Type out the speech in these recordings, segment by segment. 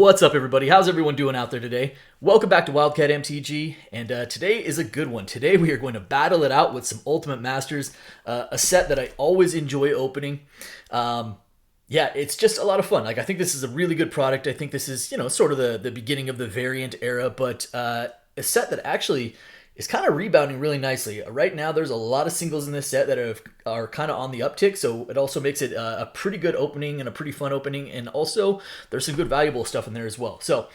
What's up, everybody? How's everyone doing out there today? Welcome back to Wildcat MTG, and today is a good one. Today we are going to battle it out with some Ultimate Masters, a set that I always enjoy opening. Yeah, it's just a lot of fun. Like, I think this is a really good product. I think this is, sort of the beginning of the variant era, but a set that actually is kind of rebounding really nicely. Right now, there's a lot of singles in this set that are kind of on the uptick, so it also makes it a pretty good opening and a pretty fun opening, and also there's some good valuable stuff in there as well. So,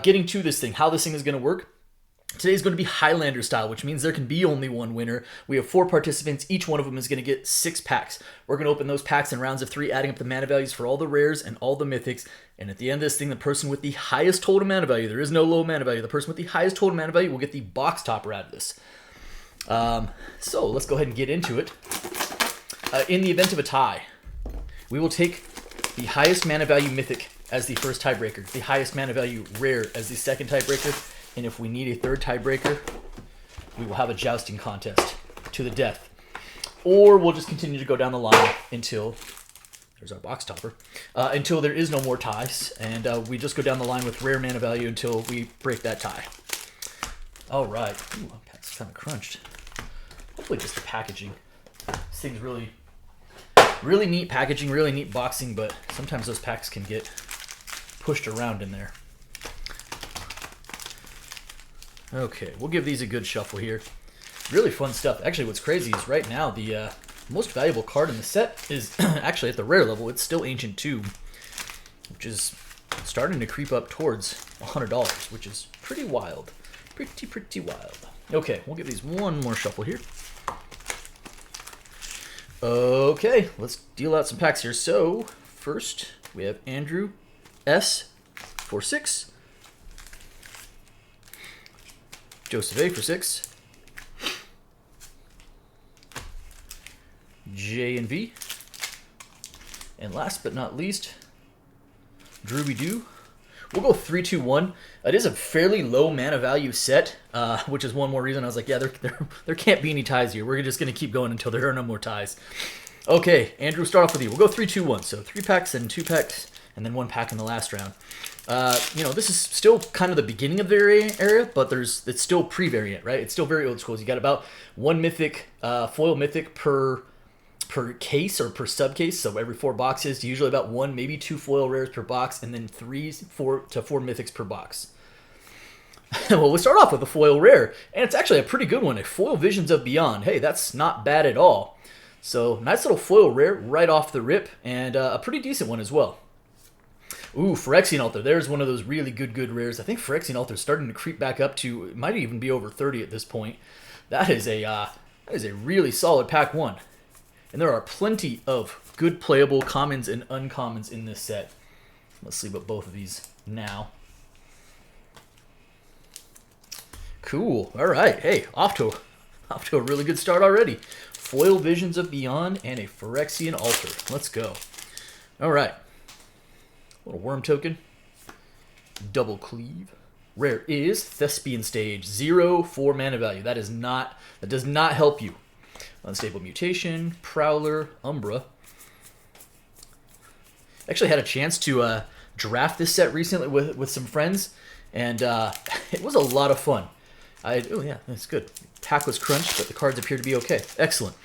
getting to this thing, how this thing is going to work. Today is going to be Highlander style, which means there can be only one winner. We have 4 participants. Each one of them is going to get 6 packs. We're going to open those packs in rounds of 3, adding up the mana values for all the rares and all the mythics. And at the end of this thing, the person with the highest total mana value, there is no low mana value, the person with the highest total mana value will get the box topper out of this. So let's go ahead and get into it. In the event of a tie, we will take the highest mana value mythic as the first tiebreaker, the highest mana value rare as the second tiebreaker, and if we need a third tiebreaker, we will have a jousting contest to the death. Or we'll just continue to go down the line until, there's our box topper, until there is no more ties, and we just go down the line with rare mana value until we break that tie. All right. Ooh, pack's kind of crunched. Hopefully just the packaging. This thing's really neat packaging, really neat boxing, but sometimes those packs can get pushed around in there. Okay, we'll give these a good shuffle here. Really fun stuff. Actually, what's crazy is right now the most valuable card in the set is actually at the rare level. It's still Ancient Tomb, which is starting to creep up towards $100, which is pretty wild. Pretty wild. Okay, we'll give these one more shuffle here. Okay, let's deal out some packs here. So, first, we have Andrew S. for 6. Joseph A. for 6. J and V. And last but not least, Drooby Doo. We'll go 3-2-1. It is a fairly low mana value set, which is one more reason I was like, yeah, there can't be any ties here. We're just going to keep going until there are no more ties. Okay, Andrew, start off with you. We'll go 3-2-1. So 3 packs and 2 packs, and then 1 pack in the last round. This is still kind of the beginning of the area, but it's still pre-variant, right? It's still very old school. You got about 1 mythic, foil mythic per case or per subcase. So every 4 boxes, usually about 1, maybe 2 foil rares per box, and then 4 mythics per box. Well, we'll start off with a foil rare, and it's actually a pretty good one. A foil Visions of Beyond. Hey, that's not bad at all. So nice little foil rare right off the rip, and a pretty decent one as well. Ooh, Phyrexian Altar. There's one of those really good rares. I think Phyrexian Altar is starting to creep back up to, it might even be over 30 at this point. That is a really solid pack 1. And there are plenty of good playable commons and uncommons in this set. Let's sleeve up both of these now. Cool. All right. Hey, off to a really good start already. Foil Visions of Beyond and a Phyrexian Altar. Let's go. All right. Little worm token. Double Cleave. Rare is Thespian Stage. 0 4 mana value. That does not help you. Unstable Mutation. Prowler. Umbra. Actually had a chance to draft this set recently with some friends, and it was a lot of fun. Oh yeah, that's good. Pack was crunched, but the cards appear to be okay. Excellent.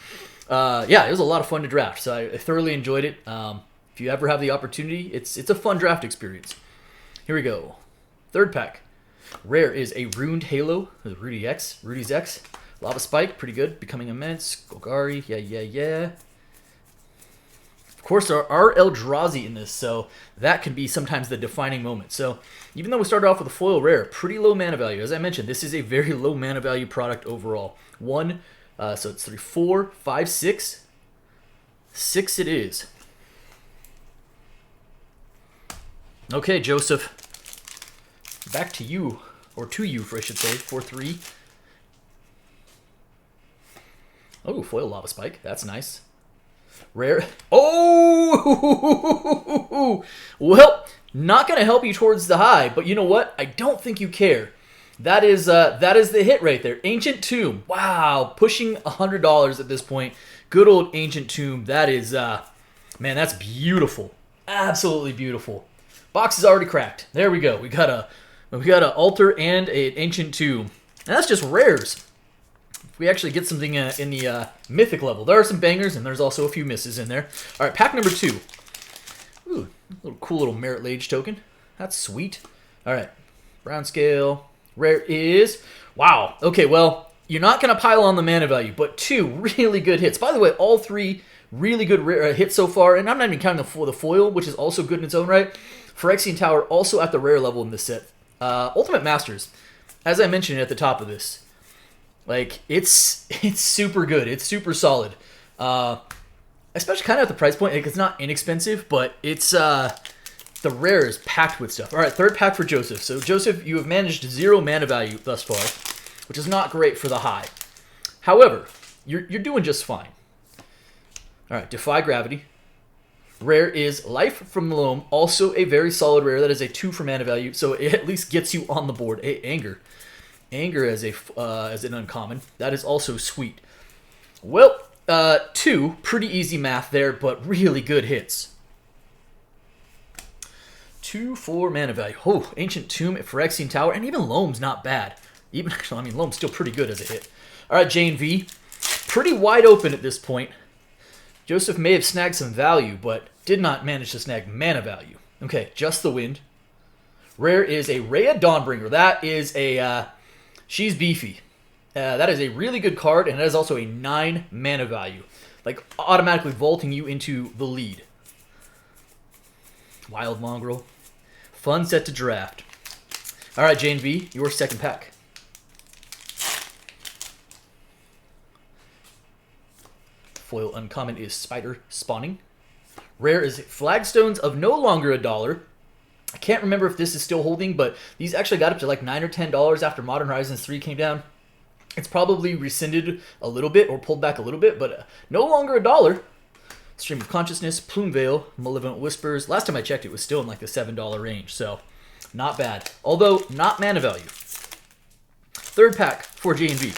Yeah, it was a lot of fun to draft, so I thoroughly enjoyed it. If you ever have the opportunity, it's a fun draft experience. Here we go. 3rd pack. Rare is a Runed Halo. Rudy's X. Lava Spike, pretty good. Becoming Immense. Golgari, yeah. Of course, there are Eldrazi in this, so that can be sometimes the defining moment. So even though we started off with a foil rare, pretty low mana value. As I mentioned, this is a very low mana value product overall. 1, so it's 3, 4, 5, 6. 6 it is. Okay, Joseph. Back to you, or to you, I should say, for 3. Oh, foil Lava Spike. That's nice. Rare. Oh! Well, not going to help you towards the high, but you know what? I don't think you care. That is the hit right there. Ancient Tomb. Wow, pushing $100 at this point. Good old Ancient Tomb. That is, man, that's beautiful. Absolutely beautiful. Box is already cracked. There we go. We got a altar and an ancient tomb. And that's just rares. If we actually get something in the mythic level, there are some bangers and there's also a few misses in there. All right, pack number 2. Ooh, cool little Merit Lage token. That's sweet. All right, brown scale. Rare is, wow. Okay, well, you're not going to pile on the mana value, but 2 really good hits. By the way, all 3 really good hits so far, and I'm not even counting the foil, which is also good in its own right. Phyrexian Tower also at the rare level in this set. Ultimate Masters, as I mentioned at the top of this, like it's super good. It's super solid, especially kind of at the price point. Like, it's not inexpensive, but it's the rare is packed with stuff. All right, third pack for Joseph. So Joseph, you have managed 0 mana value thus far, which is not great for the high. However, you're doing just fine. All right, Defy Gravity. Rare is Life from the Loam, also a very solid rare. That is a 2 for mana value, so it at least gets you on the board. Anger. Anger as an uncommon. That is also sweet. Well, 2, pretty easy math there, but really good hits. 2 for mana value. Oh, Ancient Tomb, Phyrexian Tower, and even Loam's not bad. Even actually, I mean, Loam's still pretty good as a hit. All right, Jane V. Pretty wide open at this point. Joseph may have snagged some value, but did not manage to snag mana value. Okay, Just the Wind. Rare is a Rhea Dawnbringer. That is a, she's beefy. That is a really good card, and that is also a 9 mana value. Like, automatically vaulting you into the lead. Wild Mongrel. Fun set to draft. All right, Jane V, your second pack. Foil uncommon is Spider Spawning. Rare is Flagstones of no longer $1. I can't remember if this is still holding, but these actually got up to like $9 or $10 after Modern Horizons 3 came down. It's probably rescinded a little bit or pulled back a little bit, but no longer $1. Stream of Consciousness, Plume Veil, Malevolent Whispers. Last time I checked, it was still in like the $7 range, so not bad. Although, not mana value. Third pack for J&B.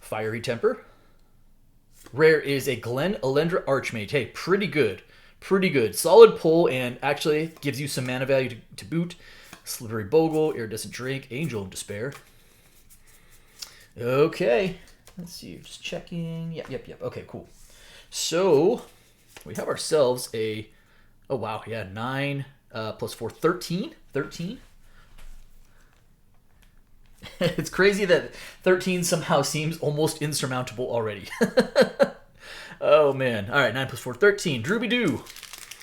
Fiery Temper. Rare is a Glen Elendra Archmage. Hey, pretty good. Pretty good. Solid pull, and actually gives you some mana value to boot. Slivery Bogle, Iridescent Drake, Angel of Despair. Okay. Let's see, just checking. Yep. Okay, cool. So, we have ourselves a, oh wow, yeah, 9 plus 4, 13. 13? It's crazy that 13 somehow seems almost insurmountable already. Oh, man. All right, 9 plus 4, 13. Drooby-Doo.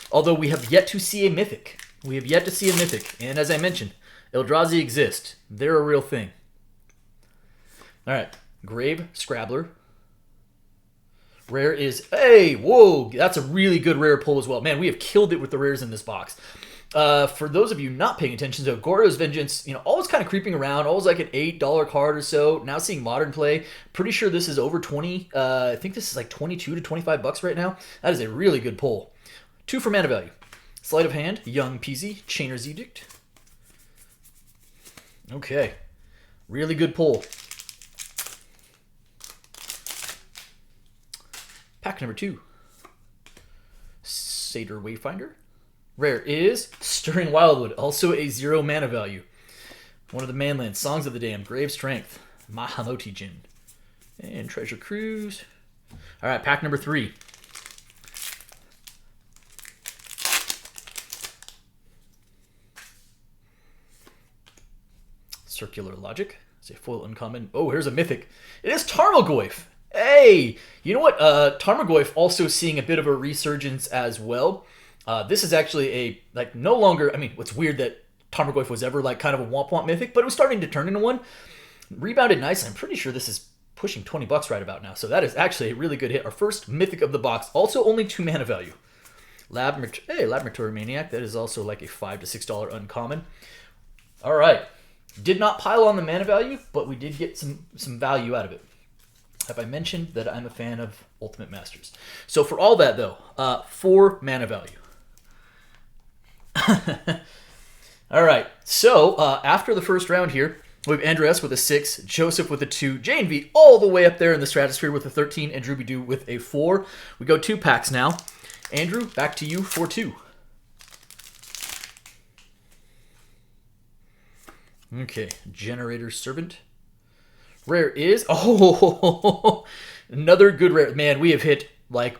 Although we have yet to see a mythic. We have yet to see a mythic. And as I mentioned, Eldrazi exist. They're a real thing. All right. Grave Scrabbler. Rare is, hey, whoa, that's a really good rare pull as well. Man, we have killed it with the rares in this box. For those of you not paying attention, so Goryo's Vengeance, always kind of creeping around, always like an $8 card or so. Now seeing modern play. Pretty sure this is over 20. I think this is like 22 to 25 bucks right now. That is a really good pull. 2 for mana value. Sleight of Hand, Young Peasy, Chainer's Edict. Okay. Really good pull. Pack number 2. Satyr Wayfinder. Rare is Stirring Wildwood, also a 0 mana value. One of the Manlands, Songs of the Damned, Grave Strength, Mahamoti Jin, and Treasure Cruise. All right, pack number 3. Circular Logic. It's a foil uncommon. Oh, here's a mythic. It is Tarmogoyf. Hey, you know what? Tarmogoyf also seeing a bit of a resurgence as well. This is actually no longer, I mean, what's weird that Tarmogoyf was ever like kind of a womp-womp mythic, but it was starting to turn into one. Rebounded nice. I'm pretty sure this is pushing 20 bucks right about now. So that is actually a really good hit. Our first mythic of the box. Also only 2 mana value. Laboratory Maniac. That is also like a $5 to $6 uncommon. All right. Did not pile on the mana value, but we did get some value out of it. Have I mentioned that I'm a fan of Ultimate Masters? So for all that, though, 4 mana value. All right. So after the first round here, we have Andreas with a 6, Joseph with a 2, J&V all the way up there in the stratosphere with a 13, and Drooby-Doo with a 4. We go 2 packs now. Andrew, back to you for 2. Okay, Generator Servant. Rare is... Oh, another good rare. Man, we have hit, like...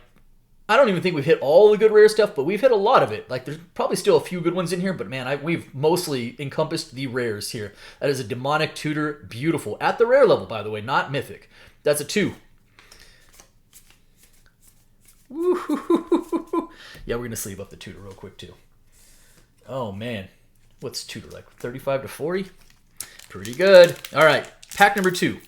I don't even think we've hit all the good rare stuff, but we've hit a lot of it. Like, there's probably still a few good ones in here, but man, we've mostly encompassed the rares here. That is a Demonic Tutor. Beautiful. At the rare level, by the way, not mythic. That's a 2. Woo-hoo-hoo-hoo-hoo. Yeah, we're going to sleeve up the Tutor real quick, too. Oh, man. What's Tutor like? 35 to 40? Pretty good. All right, pack number 2.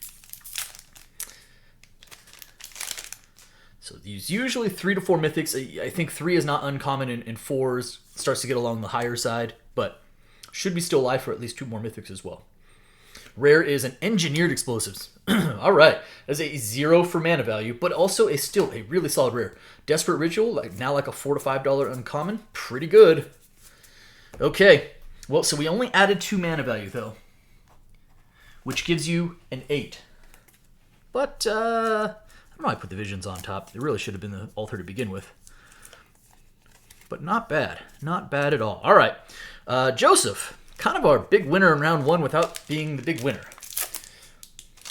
So these usually 3 to 4 mythics. I think 3 is not uncommon, and 4s starts to get along the higher side, but should be still alive for at least 2 more mythics as well. Rare is an Engineered Explosives. All right, that's a 0 for mana value, but also still a really solid rare. Desperate Ritual, now like a $4 to $5 uncommon. Pretty good. Okay, well, so we only added 2 mana value though, which gives you an 8. But I don't know why I put the Visions on top. It really should have been the Altar to begin with. But not bad. Not bad at all. All right. Joseph, kind of our big winner in round 1 without being the big winner.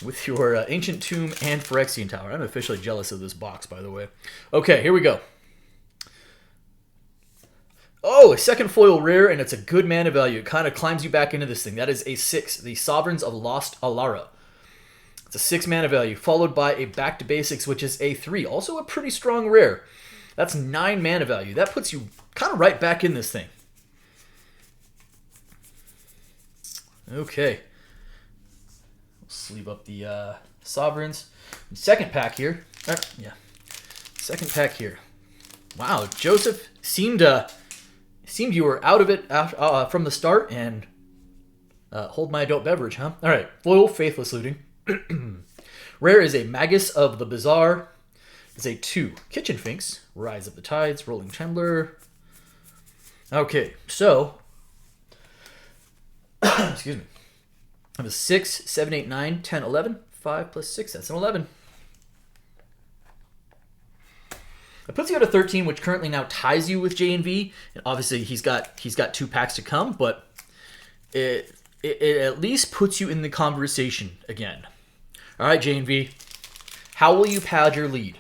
With your Ancient Tomb and Phyrexian Tower. I'm officially jealous of this box, by the way. Okay, here we go. Oh, a second foil rare, and it's a good mana value. It kind of climbs you back into this thing. That is a 6. The Sovereigns of Lost Alara. It's a 6 mana value, followed by a Back to Basics, which is a 3. Also a pretty strong rare. That's 9 mana value. That puts you kind of right back in this thing. Okay. We'll sleeve up the Sovereigns. Second pack here. Yeah. Second pack here. Wow, Joseph seemed you were out of it from the start, and hold my adult beverage, huh? All right. Foil Faithless Looting. Rare is a Magus of the Bazaar. It's a 2. Kitchen Finks, Rise of the Tides, Rolling Trembler. Okay, so excuse me. I have a 6, 7, 8, 9, 10, 11. 5 plus 6, that's an 11. It puts you at a 13, which currently now ties you with J&V. And obviously, he's got 2 packs to come, but it at least puts you in the conversation again. All right, J&V, how will you pad your lead?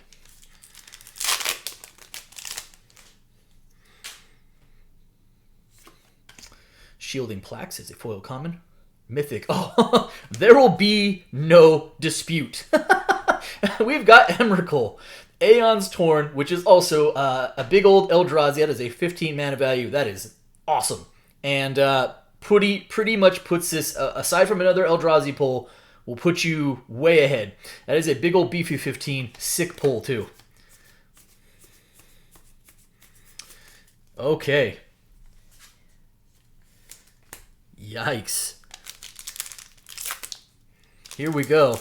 Shielding Plaques is a foil common. Mythic. Oh, there will be no dispute. We've got Emrakul. Aeon's Torn, which is also a big old Eldrazi. That is a 15 mana value. That is awesome. And pretty much puts this, aside from another Eldrazi pull, will put you way ahead. That is a big old beefy 15. Sick pull, too. Okay. Yikes. Here we go.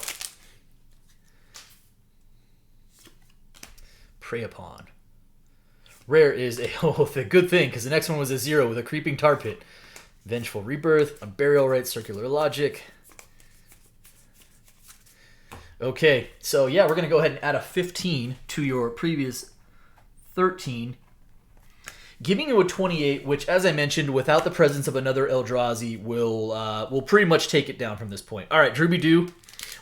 Prey Upon. Rare is a a good thing, because the next one was a 0 with a Creeping Tar Pit. Vengeful Rebirth, a Burial Rite, Circular Logic. Okay, so yeah, we're going to go ahead and add a 15 to your previous 13, giving you a 28, which, as I mentioned, without the presence of another Eldrazi, will pretty much take it down from this point. All right, Drooby-Doo.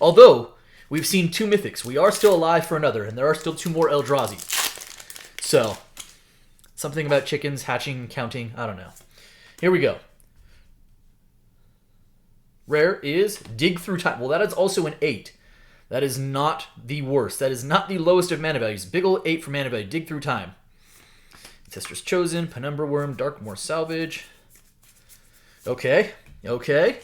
Although we've seen 2 mythics, we are still alive for another, and there are still 2 more Eldrazi. So, something about chickens hatching, counting, I don't know. Here we go. Rare is Dig Through Time. Well, that is also an 8. That is not the worst. That is not the lowest of mana values. Big ol' 8 for mana value. Dig Through Time. Ancestors Chosen, Penumbra Worm, Darkmoor Salvage. Okay. Okay.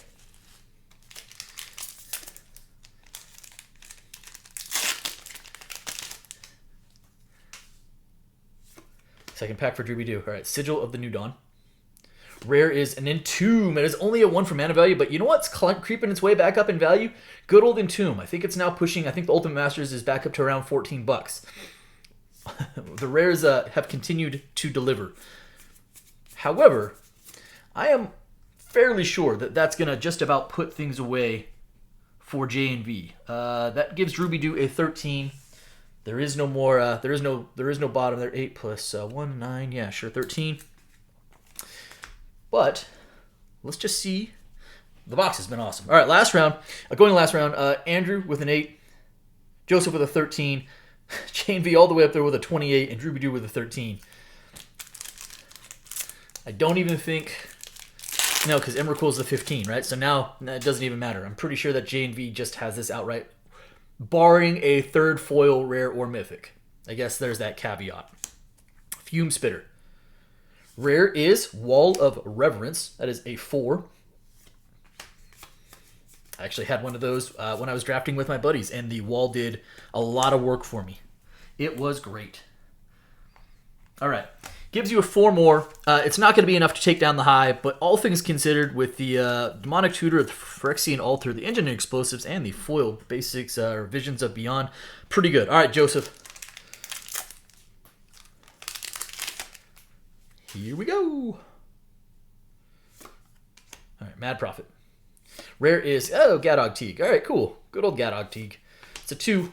Second pack for Drooby-Doo. All right, Sigil of the New Dawn. Rare is an Entomb. It is only a 1 for mana value, but you know what's creeping its way back up in value? Good old Entomb. I think it's now pushing, I think the Ultimate Masters is back up to around 14 bucks. The rares have continued to deliver. However, I am fairly sure that that's going to just about put things away for J&V. That gives Drooby-Doo a 13. There is no more. There is no bottom there. 8 plus 1, 9. Yeah, sure, 13. But let's just see. The box has been awesome. All right, last round. Going to last round. Andrew with an 8, Joseph with a 13, Jane V all the way up there with a 28, and Drew Doo with a 13. I don't even think. No, because Emrakul is the 15, right? So now it doesn't even matter. I'm pretty sure that Jane V just has this outright, barring a third foil, rare, or mythic. I guess there's that caveat. Fume Spitter. Rare is Wall of Reverence. That is a 4. I actually had one of those when I was drafting with my buddies, and the wall did a lot of work for me. It was great. All right. Gives you a 4 more. It's not going to be enough to take down the high, but all things considered, with the Demonic Tutor, the Phyrexian Altar, the Engineering Explosives, and the foil basics or Visions of Beyond, pretty good. All right, Joseph. Here we go. All right, Mad Prophet. Rare is, Gadog Teague. All right, cool. Good old Gadog Teague. It's a 2.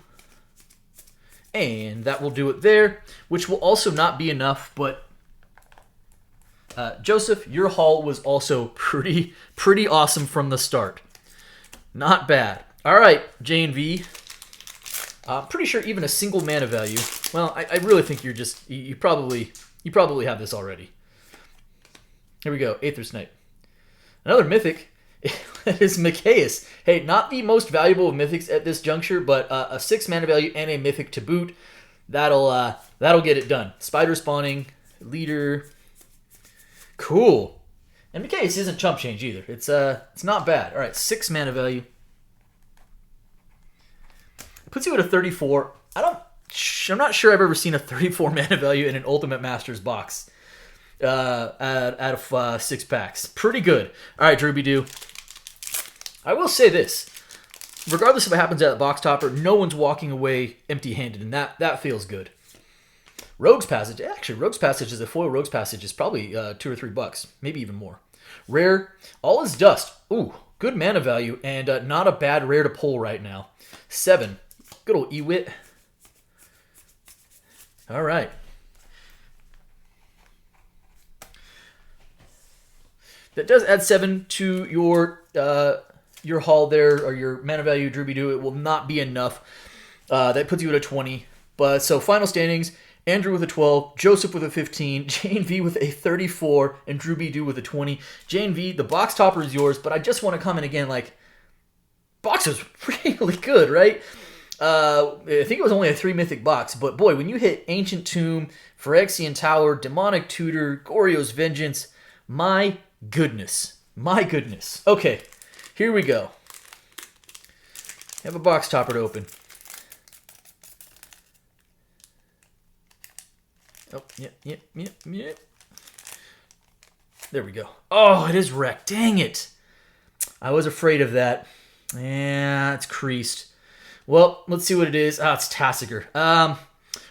And that will do it there, which will also not be enough, but Joseph, your haul was also pretty awesome from the start. Not bad. All right, J&V. I'm pretty sure even a single mana value. Well, I really think you probably have this already. Here we go, Aether Snipe. Another mythic is Micaeus. Hey, not the most valuable of mythics at this juncture, but a 6 mana value and a mythic to boot. That'll get it done. Spider spawning, leader. Cool. And Micaeus isn't chump change either. It's not bad. All right, 6 mana value. It puts you at a 34. I'm not sure I've ever seen a 34 mana value in an Ultimate Masters box out of 6 packs. Pretty good. All right, Drew Doo. I will say this. Regardless of what happens at the box topper, no one's walking away empty-handed, and that feels good. Rogue's Passage. Actually, Rogue's Passage is a foil. Rogue's Passage is probably $2 or $3, maybe even more. Rare. All is Dust. Ooh, good mana value, and not a bad rare to pull right now. 7. Good old Ewit. All right. That does add 7 to your haul there, or your mana value, Drew Doo. It will not be enough. That puts you at a 20. But so final standings: Andrew with a 12, Joseph with a 15, Jane V with a 34, and Drew Doo with a 20. Jane V, the box topper is yours, but I just want to comment again, box was really good, right? I think it was only a 3 mythic box, but boy, when you hit Ancient Tomb, Phyrexian Tower, Demonic Tutor, Goryo's Vengeance, my goodness. Okay, here we go. Have a box topper to open. Oh, yep. There we go. Oh, it is wrecked. Dang it. I was afraid of that. Yeah, it's creased. Well, let's see what it is. It's Tassiger. All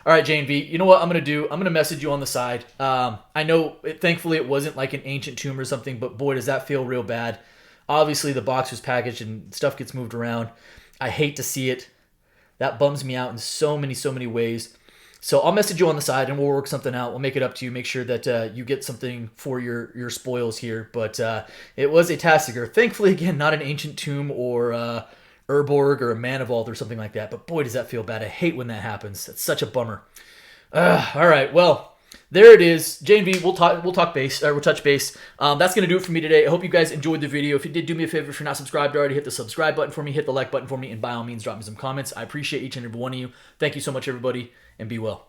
right, Jane V. You know what I'm going to do? I'm going to message you on the side. I know, thankfully, it wasn't like an Ancient Tomb or something, but boy, does that feel real bad. Obviously, the box was packaged and stuff gets moved around. I hate to see it. That bums me out in so many ways. So I'll message you on the side and we'll work something out. We'll make it up to you. Make sure that you get something for your spoils here. But it was a Tassiger. Thankfully, again, not an Ancient Tomb or Urborg or a Mana Vault or something like that. But boy, does that feel bad. I hate when that happens. That's such a bummer. All right, well, there it is. J&V, we'll touch base. That's gonna do it for me today. I hope you guys enjoyed the video. If you did, do me a favor. If you're not subscribed already, hit the subscribe button for me, hit the like button for me, and by all means, drop me some comments. I appreciate each and every one of you. Thank you so much, everybody, and be well.